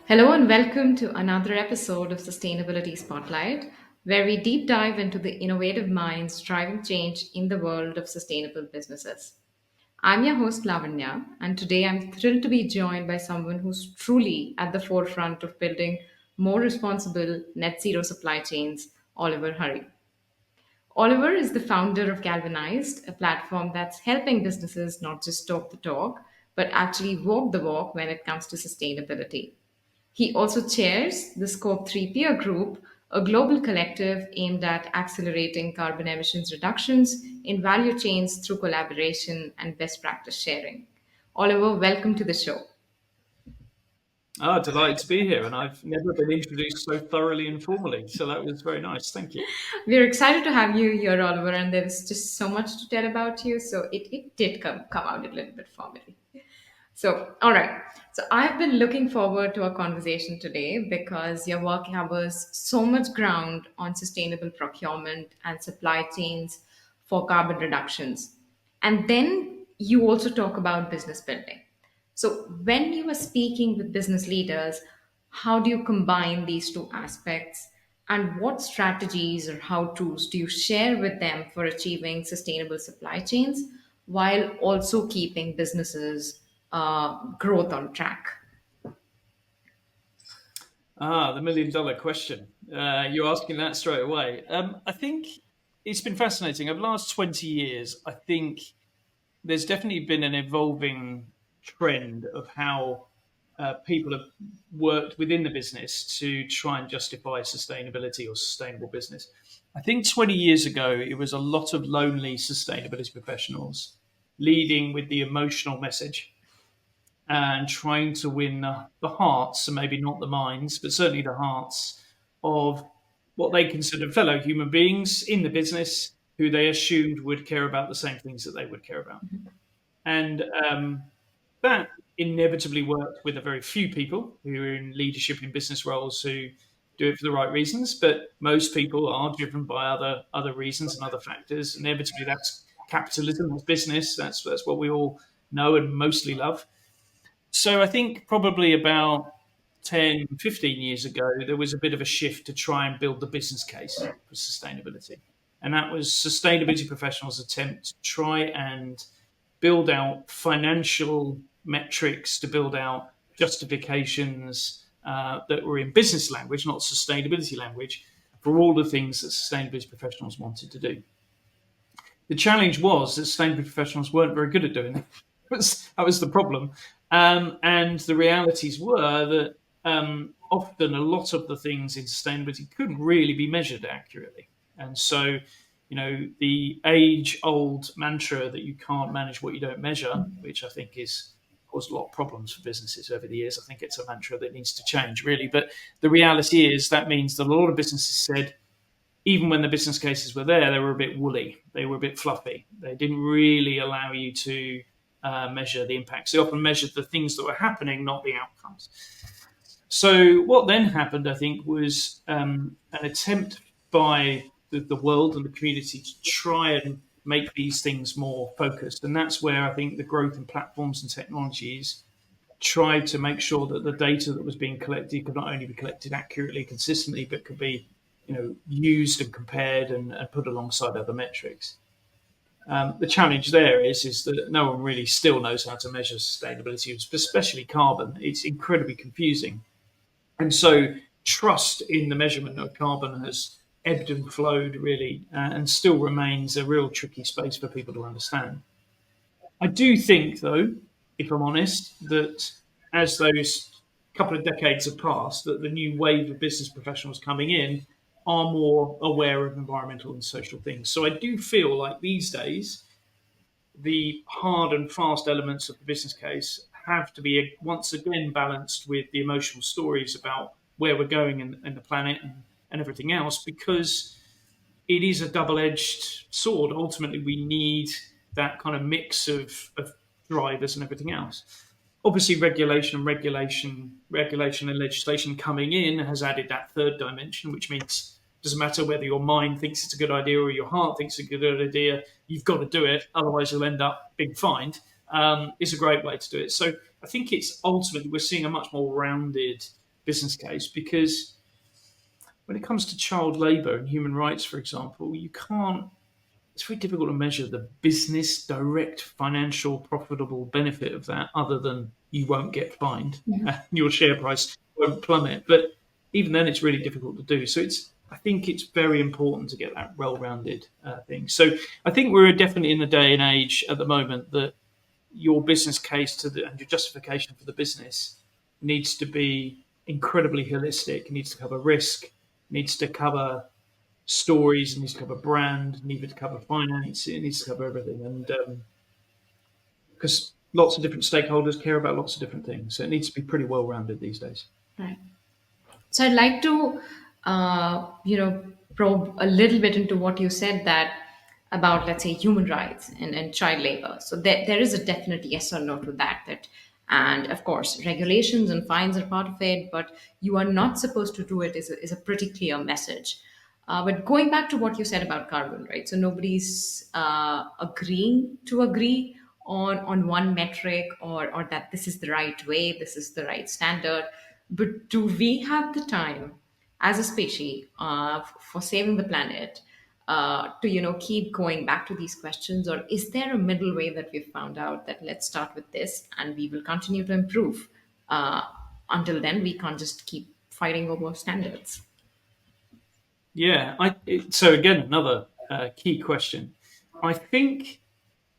Hello and welcome to another episode of Sustainability Spotlight, where we deep dive into the innovative minds driving change in the world of sustainable businesses. I'm your host, Lavanya, and today I'm thrilled to be joined by someone who's truly at the forefront of building more responsible net zero supply chains, Oliver Hurrey. Oliver is the founder of Galvanized, a platform that's helping businesses not just talk the talk, but actually walk the walk when it comes to sustainability. He also chairs the Scope 3 Peer Group, a global collective aimed at accelerating carbon emissions reductions in value chains through collaboration and best practice sharing. Oliver, welcome to the show. Delighted to be here, and I've never been introduced so thoroughly and formally, so that was very nice. Thank you. We're excited to have you here, Oliver, and there is just so much to tell about you. So it did come out a little bit formally. So, all right. So, I've been looking forward to our conversation today because your work covers so much ground on sustainable procurement and supply chains for carbon reductions. And then you also talk about business building. So, when you are speaking with business leaders, how do you combine these two aspects? And what strategies or how to's do you share with them for achieving sustainable supply chains while also keeping businesses' growth on track? The million-dollar question. You're asking that straight away. I think it's been fascinating. Over the last 20 years, I think there's definitely been an evolving trend of how people have worked within the business to try and justify sustainability or sustainable business. I think 20 years ago, it was a lot of lonely sustainability professionals leading with the emotional message and trying to win the hearts, and maybe not the minds, but certainly the hearts of what they considered fellow human beings in the business who they assumed would care about the same things that they would care about. And that inevitably worked with a very few people who are in leadership in business roles who do it for the right reasons, but most people are driven by other reasons and other factors. Inevitably, that's capitalism, that's business, that's what we all know and mostly love. So I think probably about 10, 15 years ago, there was a bit of a shift to try and build the business case for sustainability. And that was sustainability professionals' attempt to try and build out financial metrics, to build out justifications that were in business language, not sustainability language, for all the things that sustainability professionals wanted to do. The challenge was that sustainability professionals weren't very good at doing it. That was the problem. And the realities were that often a lot of the things in sustainability couldn't really be measured accurately. And so, the age-old mantra that you can't manage what you don't measure, which I think is caused a lot of problems for businesses over the years. I think it's a mantra that needs to change, really. But the reality is that means that a lot of businesses said, even when the business cases were there, they were a bit woolly. They were a bit fluffy. They didn't really allow you to measure the impacts. They often measured the things that were happening, not the outcomes. So what then happened, I think, was an attempt by the world and the community to try and make these things more focused. And that's where I think the growth in platforms and technologies tried to make sure that the data that was being collected could not only be collected accurately, consistently, but could be used and compared and put alongside other metrics. The challenge there is that no one really still knows how to measure sustainability, especially carbon. It's incredibly confusing. And so trust in the measurement of carbon has ebbed and flowed, really, and still remains a real tricky space for people to understand. I do think, though, if I'm honest, that as those couple of decades have passed, that the new wave of business professionals coming in are more aware of environmental and social things. So I do feel like these days, the hard and fast elements of the business case have to be once again balanced with the emotional stories about where we're going in the planet and everything else, because it is a double-edged sword. Ultimately, we need that kind of mix of drivers and everything else. Obviously, regulation and legislation coming in has added that third dimension, which means it doesn't matter whether your mind thinks it's a good idea or your heart thinks it's a good idea, you've got to do it, otherwise you'll end up being fined. Is a great way to do it. So I think it's ultimately we're seeing a much more rounded business case, because when it comes to child labour and human rights, for example, you can't. It's very difficult to measure the business direct financial profitable benefit of that, other than you won't get fined and your share price won't plummet. But even then, it's really difficult to do. So I think it's very important to get that well-rounded thing. So I think we're definitely in the day and age at the moment that your business case and your justification for the business needs to be incredibly holistic. It needs to cover risk, needs to cover stories, it needs to cover brand, it needs to cover finance, it needs to cover everything. And because lots of different stakeholders care about lots of different things, so it needs to be pretty well rounded these days. Right. So I'd like to, probe a little bit into what you said that about, let's say, human rights and child labor. So there is a definite yes or no to that. And of course, regulations and fines are part of it, but you are not supposed to do it is a pretty clear message. But going back to what you said about carbon, right? So nobody's agreeing to agree on one metric, or that this is the right way, this is the right standard. But do we have the time as a species for saving the planet to keep going back to these questions, or is there a middle way that we've found out that let's start with this and we will continue to improve? Until then, we can't just keep fighting over standards. Yeah. So again, another key question. I think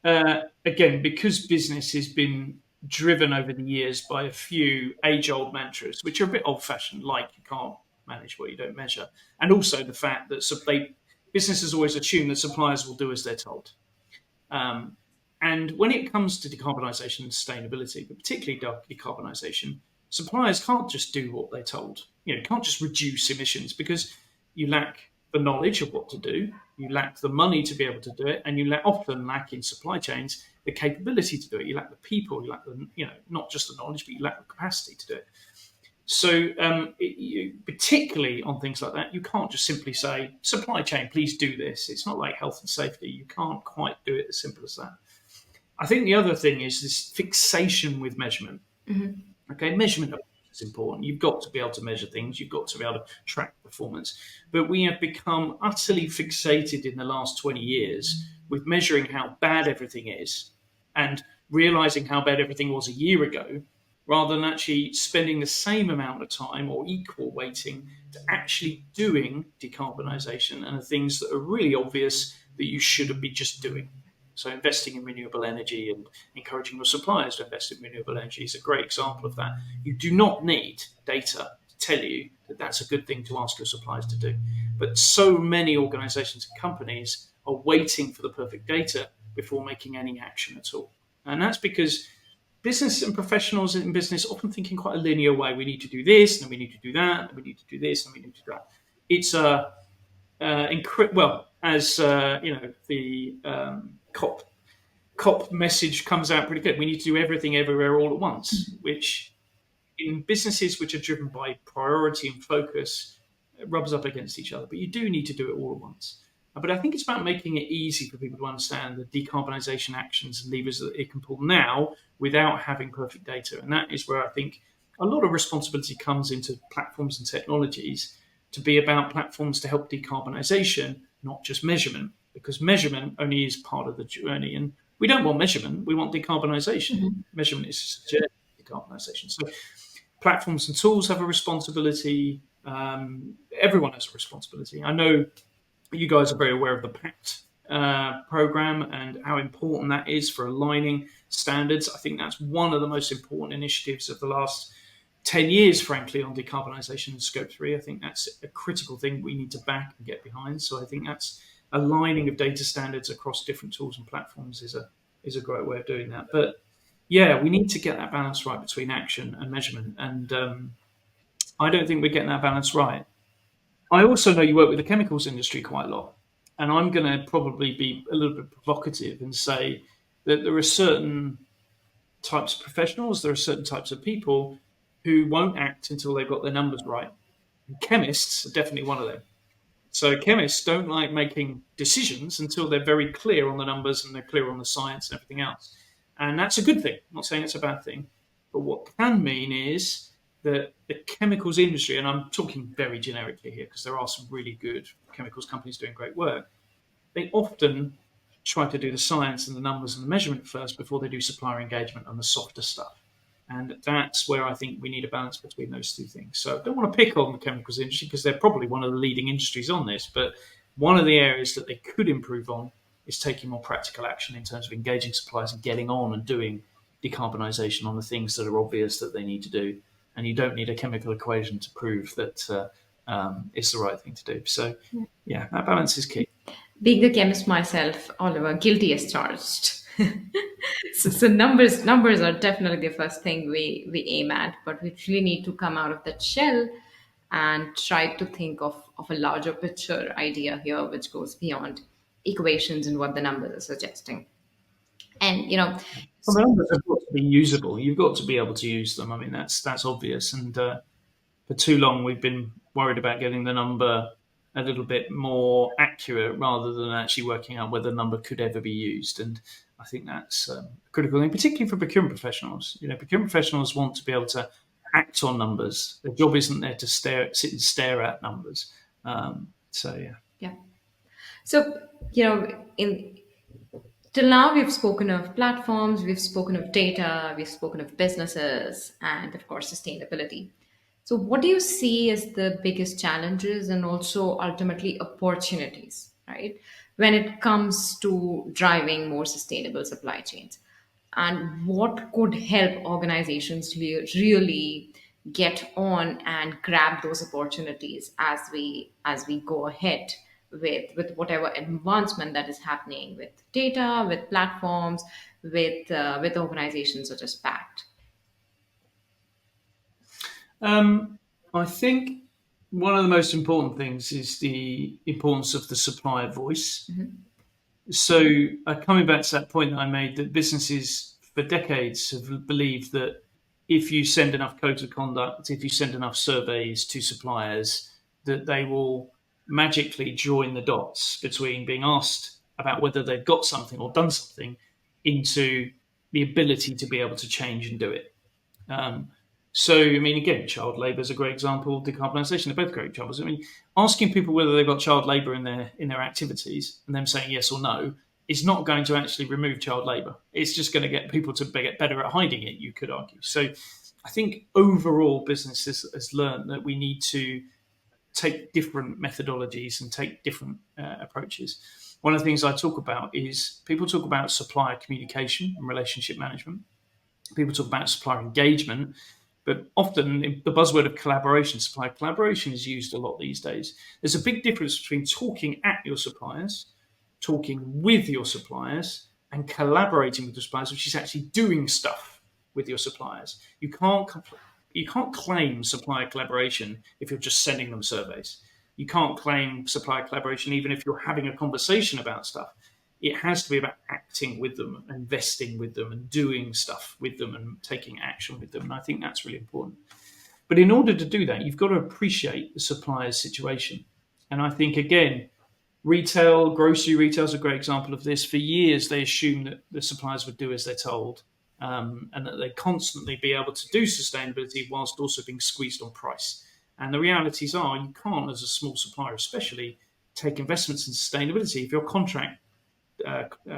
again, because business has been driven over the years by a few age-old mantras, which are a bit old-fashioned, like you can't manage what you don't measure, and also the fact that businesses always assume that suppliers will do as they're told. Um, and when it comes to decarbonisation and sustainability, but particularly decarbonisation, suppliers can't just do what they're told. You can't just reduce emissions, because you lack the knowledge of what to do, you lack the money to be able to do it, and you often lack in supply chains the capability to do it. You lack the people, you lack not just the knowledge, but you lack the capacity to do it. So, particularly on things like that, you can't just simply say, supply chain, please do this. It's not like health and safety. You can't quite do it as simple as that. I think the other thing is this fixation with measurement. Okay, measurement is important. You've got to be able to measure things. You've got to be able to track performance. But we have become utterly fixated in the last 20 years with measuring how bad everything is and realizing how bad everything was a year ago, rather than actually spending the same amount of time or equal weighting to actually doing decarbonisation and the things that are really obvious that you should be just doing. So investing in renewable energy and encouraging your suppliers to invest in renewable energy is a great example of that. You do not need data to tell you that that's a good thing to ask your suppliers to do. But so many organisations and companies are waiting for the perfect data before making any action at all. And that's because business and professionals in business often think in quite a linear way. We need to do this, and we need to do that, and we need to do this, and we need to do that. It's the COP message comes out pretty good. We need to do everything everywhere all at once, which in businesses which are driven by priority and focus rubs up against each other. But you do need to do it all at once. But I think it's about making it easy for people to understand the decarbonisation actions and levers that it can pull now without having perfect data. And that is where I think a lot of responsibility comes into platforms and technologies to be about platforms to help decarbonisation, not just measurement, because measurement only is part of the journey. And we don't want measurement, we want decarbonisation. Measurement is decarbonisation. So platforms and tools have a responsibility. Everyone has a responsibility. I know you guys are very aware of the PACT program and how important that is for aligning standards. I think that's one of the most important initiatives of the last 10 years, frankly, on decarbonisation and Scope 3. I think that's a critical thing we need to back and get behind. So I think that's aligning of data standards across different tools and platforms is a great way of doing that. But yeah, we need to get that balance right between action and measurement. And I don't think we're getting that balance right. I also know you work with the chemicals industry quite a lot. And I'm going to probably be a little bit provocative and say that there are certain types of professionals, there are certain types of people who won't act until they've got their numbers right. And chemists are definitely one of them. So chemists don't like making decisions until they're very clear on the numbers and they're clear on the science and everything else. And that's a good thing. I'm not saying it's a bad thing. But what can mean is the chemicals industry, and I'm talking very generically here because there are some really good chemicals companies doing great work, they often try to do the science and the numbers and the measurement first before they do supplier engagement and the softer stuff. And that's where I think we need a balance between those two things. So I don't want to pick on the chemicals industry because they're probably one of the leading industries on this, but one of the areas that they could improve on is taking more practical action in terms of engaging suppliers and getting on and doing decarbonisation on the things that are obvious that they need to do. And you don't need a chemical equation to prove that it's the right thing to do. So, yeah, that balance is key. Being a chemist myself, Oliver, guilty as charged. So numbers are definitely the first thing we aim at, but we really need to come out of that shell and try to think of a larger picture idea here, which goes beyond equations and what the numbers are suggesting. And Well, the numbers have got to be usable. You've got to be able to use them. I mean, that's obvious. And for too long, we've been worried about getting the number a little bit more accurate rather than actually working out whether the number could ever be used. And I think that's a critical thing, particularly for procurement professionals. Procurement professionals want to be able to act on numbers. Their job isn't there to sit and stare at numbers. So yeah. yeah. So in till now, we've spoken of platforms, we've spoken of data, we've spoken of businesses, and of course, sustainability. So, what do you see as the biggest challenges and also ultimately opportunities, right, when it comes to driving more sustainable supply chains? And what could help organizations really get on and grab those opportunities as we go ahead with whatever advancement that is happening with data, with platforms, with organizations such as Pact. I think one of the most important things is the importance of the supplier voice. So, coming back to that point that I made, that businesses for decades have believed that if you send enough codes of conduct, if you send enough surveys to suppliers, that they will magically join the dots between being asked about whether they've got something or done something into the ability to be able to change and do it. So, I mean, again, child labour is a great example. Decarbonisation, they're both great examples. I mean, asking people whether they've got child labour in their activities and them saying yes or no is not going to actually remove child labour. It's just going to get people to get better at hiding it, you could argue. So, I think overall, business has learned that we need to take different methodologies and take different approaches. One of the things I talk about is people talk about supplier communication and relationship management. People talk about supplier engagement, but often the buzzword of collaboration, supplier collaboration, is used a lot these days. There's a big difference between talking at your suppliers, talking with your suppliers, and collaborating with your suppliers, which is actually doing stuff with your suppliers. You can't claim supplier collaboration if you're just sending them surveys. You can't claim supplier collaboration even if you're having a conversation about stuff. It has to be about acting with them, investing with them, and doing stuff with them and taking action with them. And I think that's really important. But in order to do that, you've got to appreciate the supplier's situation. And I think, again, grocery retail is a great example of this. For years, they assumed that the suppliers would do as they're told, and that they'd constantly be able to do sustainability whilst also being squeezed on price. And the realities are you can't, as a small supplier especially, take investments in sustainability if your contract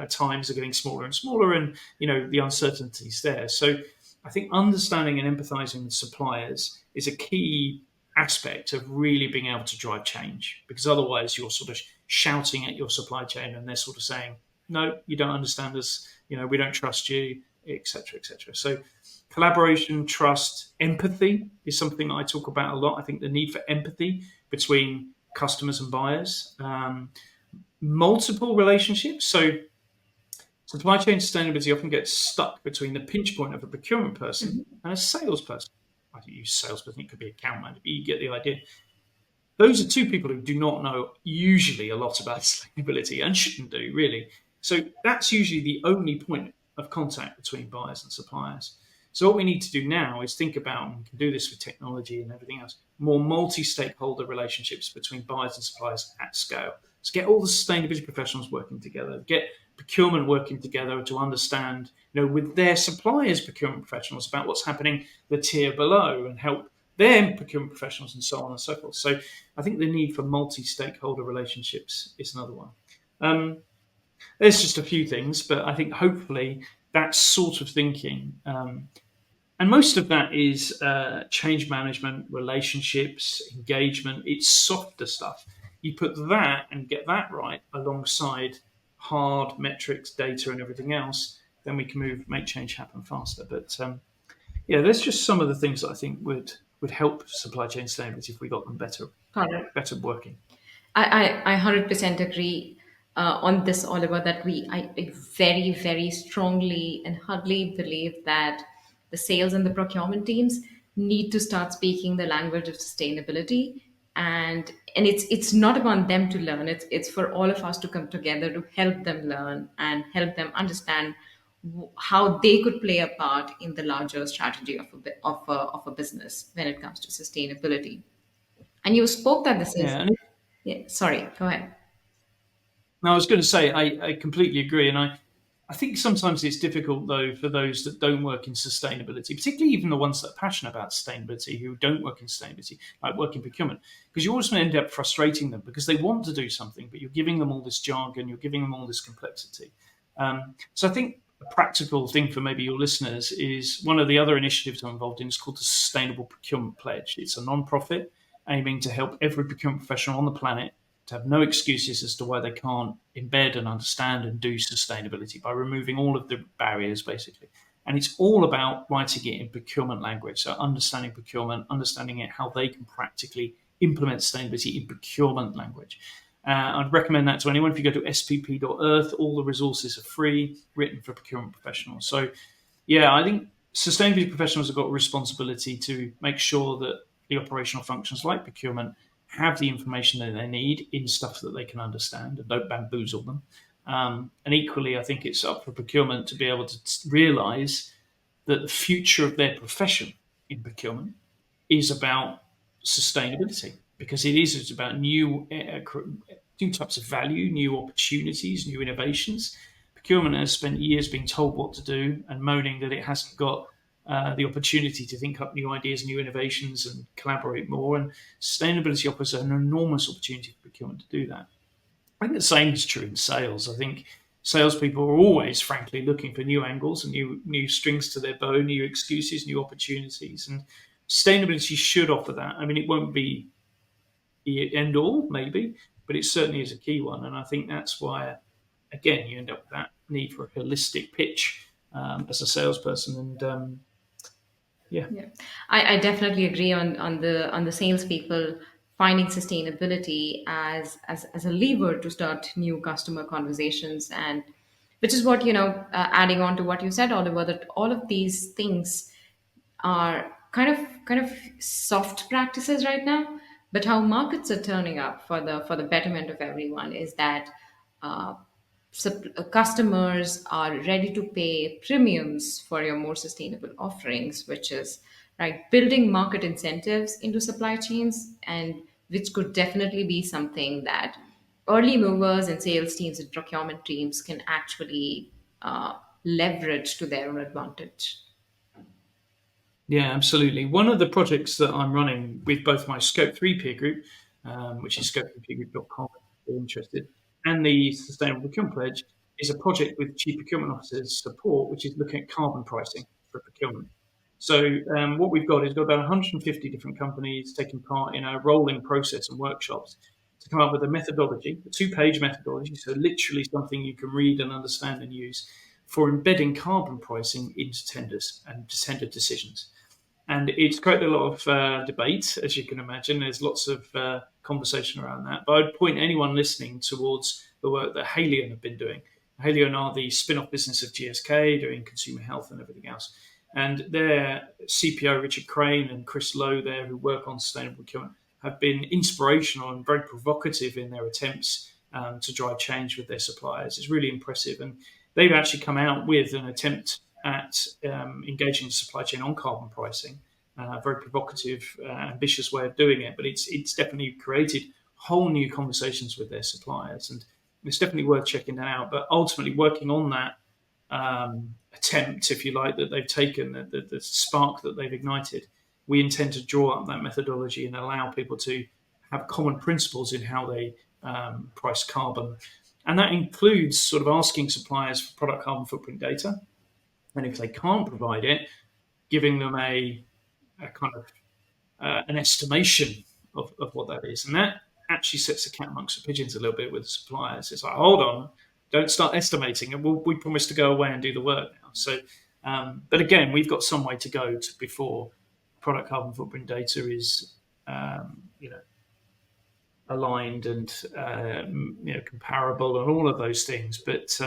times are getting smaller and smaller, and the uncertainties there. So I think understanding and empathizing with suppliers is a key aspect of really being able to drive change, because otherwise you're sort of shouting at your supply chain and they're sort of saying, no, you don't understand us, we don't trust you, etc., etc. So collaboration, trust, empathy is something that I talk about a lot. I think the need for empathy between customers and buyers, multiple relationships. So supply chain sustainability often gets stuck between the pinch point of a procurement person and a salesperson. I don't use salesperson, it could be account manager, but you get the idea. Those are two people who do not know usually a lot about sustainability and shouldn't do, really. So that's usually the only point of contact between buyers and suppliers. So what we need to do now is think about, and we can do this with technology and everything else, more multi-stakeholder relationships between buyers and suppliers at scale. So get all the sustainability professionals working together, get procurement working together to understand, with their suppliers' procurement professionals about what's happening the tier below, and help their procurement professionals, and so on and so forth. So I think the need for multi-stakeholder relationships is another one. Um, there's just a few things, but I think hopefully that sort of thinking, and most of that is change management, relationships, engagement. It's softer stuff. You put that and get that right alongside hard metrics, data, and everything else, then we can make change happen faster. But yeah, there's just some of the things that I think would help supply chain sustainability if we got them Correct. better working. I 100% agree on this, Oliver, that I very, very strongly and hardly believe that the sales and the procurement teams need to start speaking the language of sustainability. And it's not about them to learn. It's for all of us to come together to help them learn and help them understand how they could play a part in the larger strategy of of a business when it comes to sustainability. And you spoke that this is, Yeah, and yeah, sorry, go ahead. now, I was going to say, I completely agree. And I think sometimes it's difficult, though, for those that don't work in sustainability, particularly even the ones that are passionate about sustainability who don't work in sustainability, like work in procurement, because you always end up frustrating them because they want to do something, but you're giving them all this jargon, you're giving them all this complexity. So I think a practical thing for maybe your listeners is one of the other initiatives I'm involved in is called the Sustainable Procurement Pledge. It's a non-profit aiming to help every procurement professional on the planet to have no excuses as to why they can't embed and understand and do sustainability by removing all of the barriers, basically. And it's all about writing it in procurement language. So understanding procurement, understanding it, how they can practically implement sustainability in procurement language. I'd recommend that to anyone. If you go to spp.earth, all the resources are free, written for procurement professionals. So yeah, I think sustainability professionals have got a responsibility to make sure that the operational functions like procurement have the information that they need in stuff that they can understand and don't bamboozle them. And equally, I think it's up for procurement to be able to realize that the future of their profession in procurement is about sustainability because it is. It's about new types of value, new opportunities, new innovations. Procurement has spent years being told what to do and moaning that it hasn't got the opportunity to think up new ideas, new innovations, and collaborate more. And sustainability offers an enormous opportunity for procurement to do that. I think the same is true in sales. I think salespeople are always, frankly, looking for new angles and new strings to their bow, new excuses, new opportunities, and sustainability should offer that. I mean, it won't be the end all, maybe, but it certainly is a key one. And I think that's why, again, you end up with that need for a holistic pitch as a salesperson. And yeah, Yeah, I definitely agree on the salespeople finding sustainability as a lever to start new customer conversations, and which is what adding on to what you said, Oliver, that all of these things are kind of soft practices right now, but how markets are turning up for the betterment of everyone is that uh, customers are ready to pay premiums for your more sustainable offerings, which is right building market incentives into supply chains, and which could definitely be something that early movers and sales teams and procurement teams can actually leverage to their own advantage. yeah, absolutely. One of the projects that I'm running with both my Scope 3 peer group, which is scope3peergroup.com if you're interested, and the Sustainable Procurement Pledge, is a project with Chief Procurement Officers support, which is looking at carbon pricing for procurement. So what we've got is we've got about 150 different companies taking part in a rolling process and workshops to come up with a methodology, a two-page methodology, so literally something you can read and understand and use for embedding carbon pricing into tenders and tender decisions. And it's created a lot of debate, as you can imagine. There's lots of conversation around that. But I'd point anyone listening towards the work that Haleon have been doing. Haleon are the spin-off business of GSK, doing consumer health and everything else. And their CPO, Richard Crane, and Chris Lowe there, who work on sustainable procurement, have been inspirational and very provocative in their attempts to drive change with their suppliers. It's really impressive. And they've actually come out with an attempt at engaging the supply chain on carbon pricing. Very provocative, ambitious way of doing it, but it's definitely created whole new conversations with their suppliers, and it's definitely worth checking that out. But ultimately, working on that attempt, if you like, that they've taken, the spark that they've ignited, we intend to draw up that methodology and allow people to have common principles in how they price carbon. And that includes sort of asking suppliers for product carbon footprint data. And if they can't provide it, giving them a kind of an estimation of what that is. And that actually sets the cat amongst the pigeons a little bit with the suppliers. It's like, hold on, don't start estimating. And we promise to go away and do the work now. So, but again, we've got some way to go before product carbon footprint data is, aligned and comparable and all of those things. But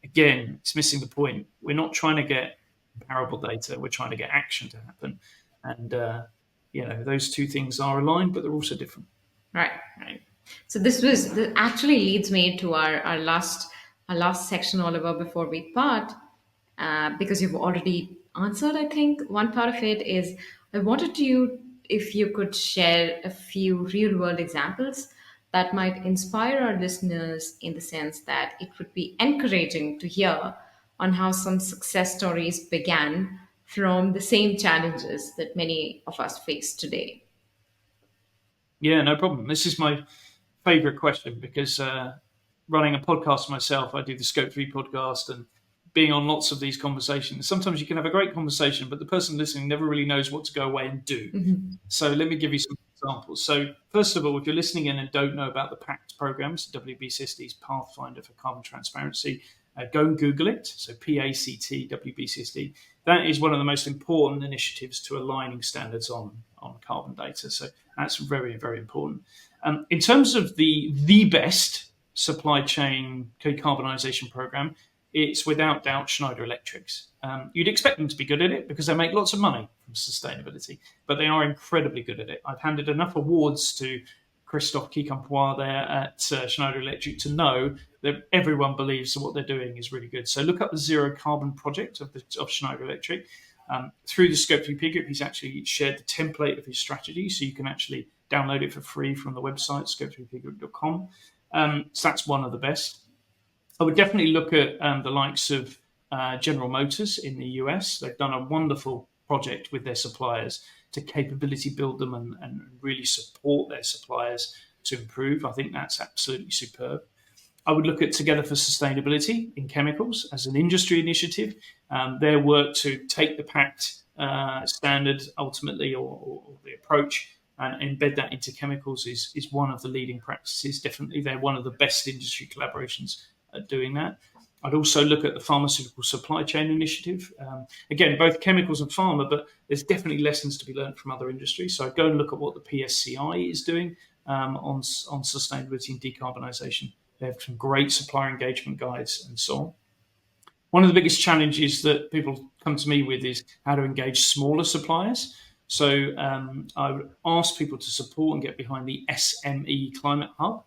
again, it's missing the point. We're not trying to get comparable data. We're trying to get action to happen. And those two things are aligned, but they're also different. Right, right. So this actually leads me to our last section, Oliver, before we part, because you've already answered. I think one part of it is I wanted you if you could share a few real world examples that might inspire our listeners in the sense that it would be encouraging to hear on how some success stories began from the same challenges that many of us face today. Yeah, no problem. This is my favorite question because running a podcast myself, I do the Scope 3 podcast and being on lots of these conversations. Sometimes you can have a great conversation, but the person listening never really knows what to go away and do. So let me give you some examples. So first of all, if you're listening in and don't know about the PACT programs, WBCSD's Pathfinder for Carbon Transparency, go and Google it. So PACT, WBCSD. That is one of the most important initiatives to aligning standards on carbon data. So that's very, very important. In terms of the best supply chain decarbonisation program, it's without doubt Schneider Electric's. You'd expect them to be good at it because they make lots of money from sustainability, but they are incredibly good at it. I've handed enough awards to Christophe Quincampoix there at Schneider Electric to know that everyone believes that what they're doing is really good. So look up the Zero Carbon project of Schneider Electric. Through the Scope 3 peer group, he's actually shared the template of his strategy, so you can actually download it for free from the website, scope3peergroup.com. So that's one of the best. I would definitely look at the likes of General Motors in the US. They've done a wonderful project with their suppliers to capability build them and really support their suppliers to improve. I think that's absolutely superb. I would look at Together for Sustainability in chemicals as an industry initiative. Their work to take the PACT standard ultimately or the approach and embed that into chemicals is one of the leading practices. Definitely, they're one of the best industry collaborations at doing that. I'd also look at the Pharmaceutical Supply Chain Initiative. Again, both chemicals and pharma, but there's definitely lessons to be learned from other industries. So I'd go and look at what the PSCI is doing on sustainability and decarbonisation. They have some great supplier engagement guides and so on. One of the biggest challenges that people come to me with is how to engage smaller suppliers. So I would ask people to support and get behind the SME Climate Hub.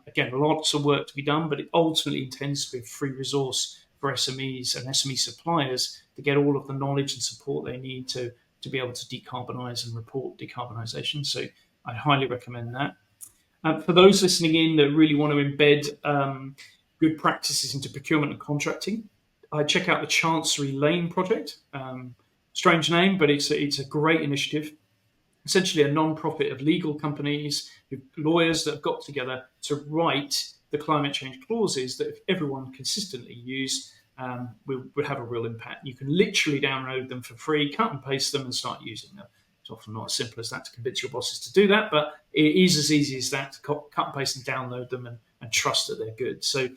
Again, lots of work to be done, but it ultimately intends to be a free resource for SMEs and SME suppliers to get all of the knowledge and support they need to be able to decarbonise and report decarbonisation. So I highly recommend that. For those listening in that really want to embed good practices into procurement and contracting, I check out the Chancery Lane project. Strange name, but it's a great initiative. Essentially a non-profit of legal companies, lawyers that have got together to write the climate change clauses that if everyone consistently used, would have a real impact. You can literally download them for free, cut and paste them and start using them. It's often not as simple as that to convince your bosses to do that, but it is as easy as that to cut and paste and download them and trust that they're good. So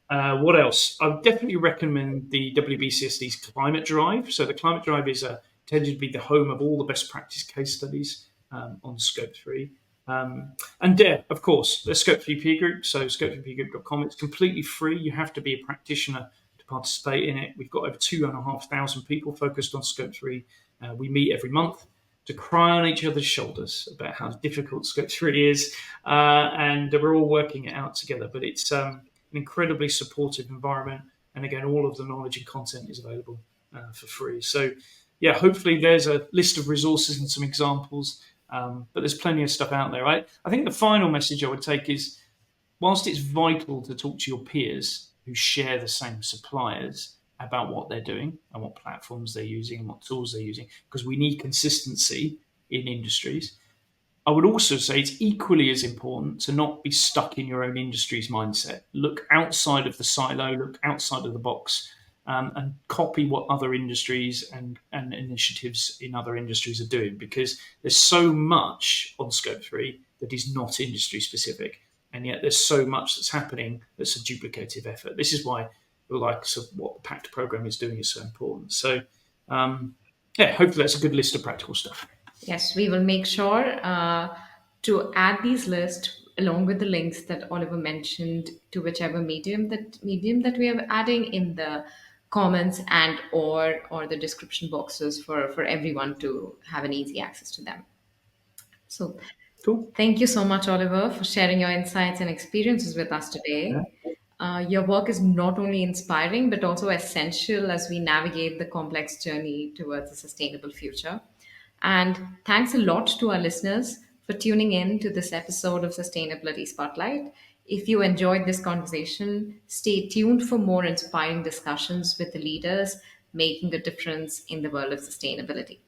what else? I would definitely recommend the WBCSD's Climate Drive. So the Climate Drive is intended to be the home of all the best practice case studies on Scope 3. And of course, the Scope 3 peer group, so scope3peergroup.com. It's completely free. You have to be a practitioner to participate in it. We've got over 2,500 people focused on Scope 3. We meet every month to cry on each other's shoulders about how difficult Scope 3 is, and we're all working it out together. But it's an incredibly supportive environment, and again, all of the knowledge and content is available for free. So, yeah, hopefully there's a list of resources and some examples, but there's plenty of stuff out there. I think the final message I would take is, whilst it's vital to talk to your peers who share the same suppliers, about what they're doing and what platforms they're using and what tools they're using, because we need consistency in industries. I would also say it's equally as important to not be stuck in your own industry's mindset. Look outside of the silo, look outside of the box, and copy what other industries and initiatives in other industries are doing, because there's so much on Scope 3 that is not industry specific. And yet there's so much that's happening that's a duplicative effort. This is why the likes of what the PACT program is doing is so important. So, yeah, hopefully that's a good list of practical stuff. Yes, we will make sure to add these lists along with the links that Oliver mentioned to whichever medium that we are adding in the comments and or the description boxes for everyone to have an easy access to them. So Cool. thank you so much, Oliver, for sharing your insights and experiences with us today. Your work is not only inspiring, but also essential as we navigate the complex journey towards a sustainable future. And thanks a lot to our listeners for tuning in to this episode of Sustainability Spotlight. If you enjoyed this conversation, stay tuned for more inspiring discussions with the leaders making a difference in the world of sustainability.